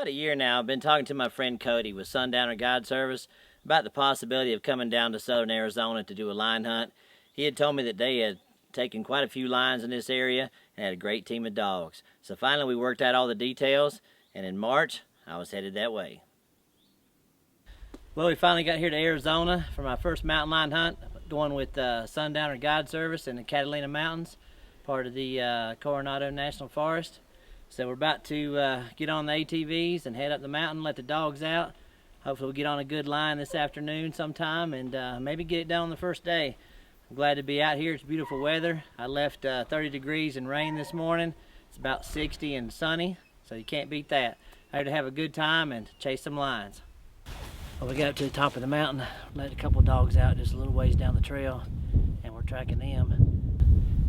About a year now, I've been talking to my friend Cody with Sundowner Guide Service about the possibility of coming down to southern Arizona to do a line hunt. He had told me that they had taken quite a few lines in this area and had a great team of dogs. So finally we worked out all the details, and in March I was headed that way. Well, we finally got here to Arizona for my first mountain lion hunt, going with Sundowner Guide Service in the Catalina Mountains, part of the Coronado National Forest. So we're about to get on the ATVs and head up the mountain, let the dogs out. Hopefully we'll get on a good line this afternoon sometime and maybe get it done on the first day. I'm glad to be out here. It's beautiful weather. I left 30 degrees and rain this morning. It's about 60 and sunny, so you can't beat that. I had to have a good time and chase some lines. Well, we got up to the top of the mountain, let a couple dogs out just a little ways down the trail, and we're tracking them.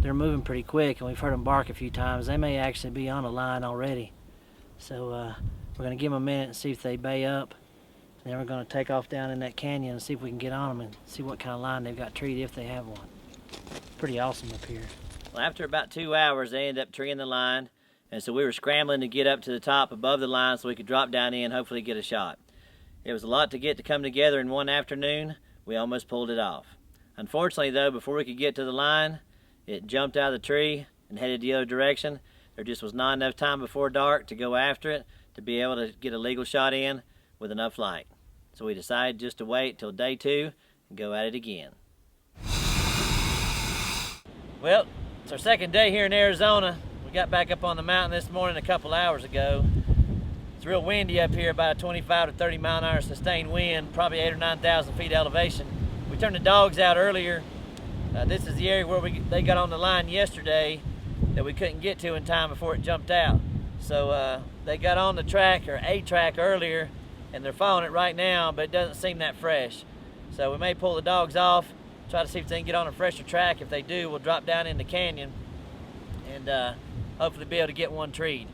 They're moving pretty quick, and we've heard them bark a few times. They may actually be on a line already. So we're going to give them a minute and see if they bay up. And then we're going to take off down in that canyon and see if we can get on them and see what kind of line they've got treed, if they have one. Pretty awesome up here. Well, after about 2 hours, they ended up treeing the line, and so we were scrambling to get up to the top above the line so we could drop down in and hopefully get a shot. It was a lot to get to come together in one afternoon. We almost pulled it off. Unfortunately, though, before we could get to the line, it jumped out of the tree and headed the other direction. There just was not enough time before dark to go after it to be able to get a legal shot in with enough light. So we decided just to wait till day 2 and go at it again. Well, it's our second day here in Arizona. We got back up on the mountain this morning a couple hours ago. It's real windy up here, about a 25 to 30 mile an hour sustained wind, probably 8,000 or 9,000 feet elevation. We turned the dogs out earlier. This is the area where they got on the line yesterday that we couldn't get to in time before it jumped out. So they got on the track, or a track, earlier, and they're following it right now, but it doesn't seem that fresh. So we may pull the dogs off, try to see if they can get on a fresher track. If they do, we'll drop down in the canyon and hopefully be able to get one treed.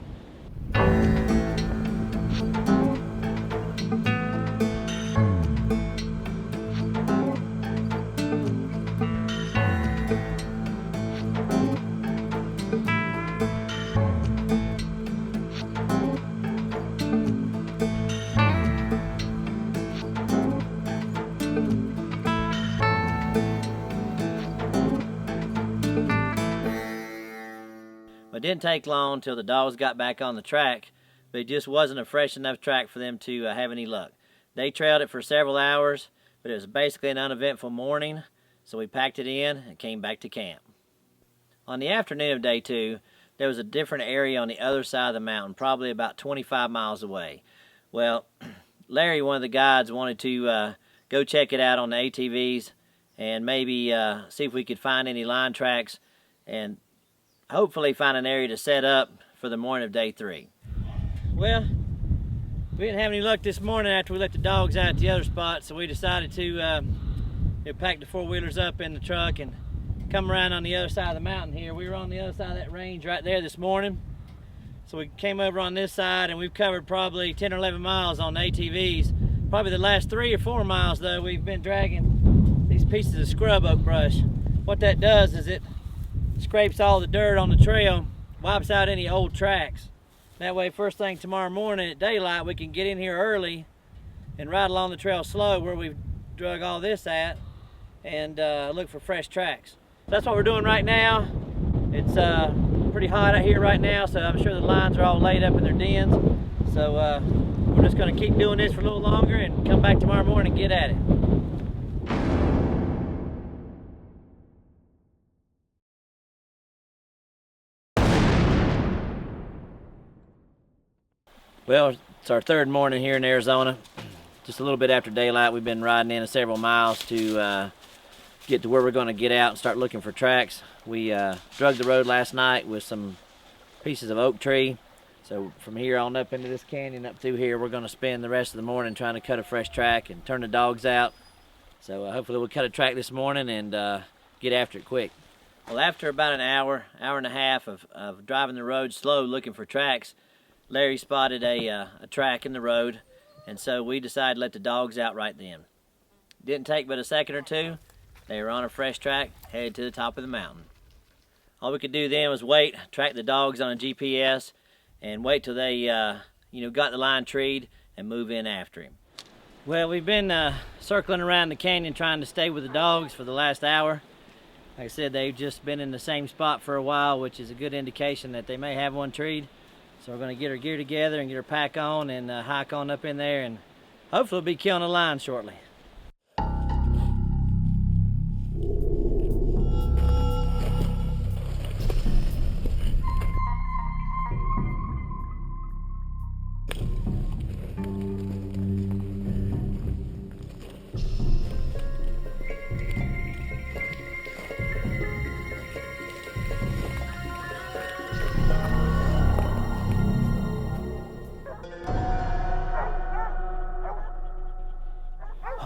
It didn't take long until the dogs got back on the track, but it just wasn't a fresh enough track for them to have any luck. They trailed it for several hours, but it was basically an uneventful morning, so we packed it in and came back to camp. On the afternoon of day 2, there was a different area on the other side of the mountain, probably about 25 miles away. Well, Larry, one of the guides, wanted to go check it out on the ATVs and maybe see if we could find any line tracks and hopefully find an area to set up for the morning of day 3. Well, we didn't have any luck this morning after we let the dogs out at the other spot, so we decided to pack the 4-wheelers up in the truck and come around on the other side of the mountain here. We were on the other side of that range right there this morning. So we came over on this side, and we've covered probably 10 or 11 miles on the ATVs. Probably the last 3 or 4 miles, though, we've been dragging these pieces of scrub oak brush. What that does is it scrapes all the dirt on the trail, wipes out any old tracks. That way, first thing tomorrow morning at daylight, we can get in here early and ride along the trail slow where we've drug all this at and look for fresh tracks. So that's what we're doing right now. It's pretty hot out here right now, so I'm sure the lines are all laid up in their dens. So we're just going to keep doing this for a little longer and come back tomorrow morning and get at it. Well, it's our 3rd morning here in Arizona. Just a little bit after daylight, we've been riding in several miles to get to where we're going to get out and start looking for tracks. We drug the road last night with some pieces of oak tree. So from here on up into this canyon, up through here, we're going to spend the rest of the morning trying to cut a fresh track and turn the dogs out. So hopefully we'll cut a track this morning and get after it quick. Well, after about an hour and a half of driving the road slow looking for tracks, Larry spotted a track in the road, and so we decided to let the dogs out right then. Didn't take but a second or two. They were on a fresh track, headed to the top of the mountain. All we could do then was wait, track the dogs on a GPS, and wait till they got the line treed and move in after him. Well, we've been circling around the canyon trying to stay with the dogs for the last hour. Like I said, they've just been in the same spot for a while, which is a good indication that they may have one treed. So we're going to get our gear together and get our pack on and hike on up in there, and hopefully we'll be killing a line shortly.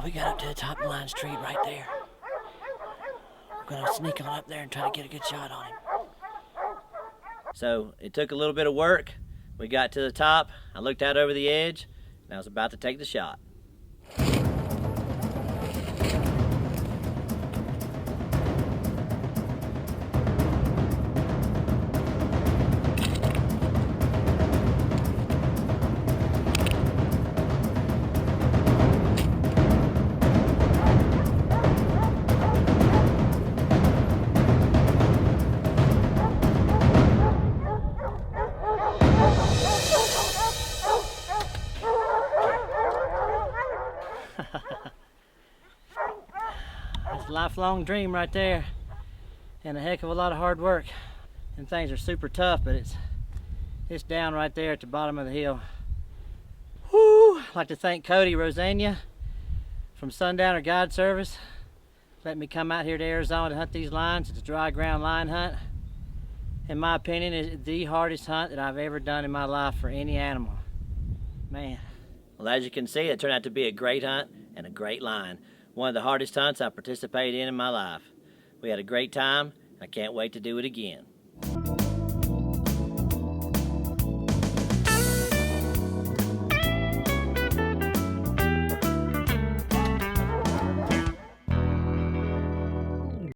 We got up to the top of the line's tree right there. We're gonna sneak on up there and try to get a good shot on him. So it took a little bit of work. We got to the top, I looked out over the edge, and I was about to take the shot. It's a lifelong dream right there, and a heck of a lot of hard work. And things are super tough, but it's down right there at the bottom of the hill. Woo! I'd like to thank Cody Roseanna from Sundowner Guide Service. Let me come out here to Arizona to hunt these lines. It's a dry ground line hunt. In my opinion, it's the hardest hunt that I've ever done in my life for any animal. Man. Well, as you can see, it turned out to be a great hunt and a great line. One of the hardest hunts I participated in my life. We had a great time, and I can't wait to do it again.